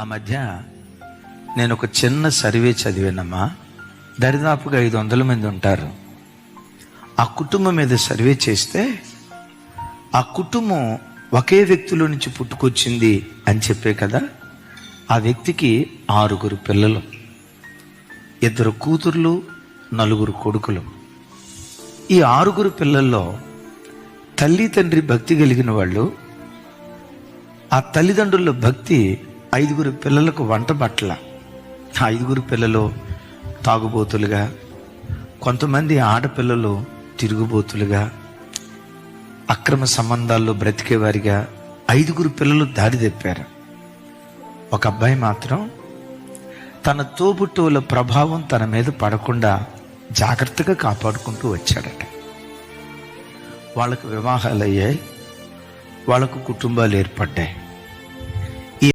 ఆ మధ్య నేను ఒక చిన్న సర్వే చదివానమ్మా. దరిదాపుగా 500 మంది ఉంటారు. ఆ కుటుంబం మీద సర్వే చేస్తే ఆ కుటుంబం ఒకే వ్యక్తిలో నుంచి పుట్టుకొచ్చింది అని చెప్పే కదా. ఆ వ్యక్తికి 6 పిల్లలు, 2 కూతుర్లు, 4 కొడుకులు. ఈ 6 పిల్లల్లో తల్లి తండ్రి భక్తి కలిగిన వాళ్ళు. ఆ తల్లిదండ్రుల భక్తి 5 పిల్లలకు వంట పట్ల. 5 పిల్లలు తాగుబోతులుగా, కొంతమంది ఆడపిల్లలు తిరుగుబోతులుగా, అక్రమ సంబంధాల్లో బ్రతికేవారిగా 5 పిల్లలు దారి తెప్పారు. ఒక అబ్బాయి మాత్రం తన తోబుట్టువుల ప్రభావం తన మీద పడకుండా జాగ్రత్తగా కాపాడుకుంటూ వచ్చాడట. వాళ్ళకు వివాహాలు అయ్యాయి, వాళ్ళకు కుటుంబాలు ఏర్పడ్డాయి.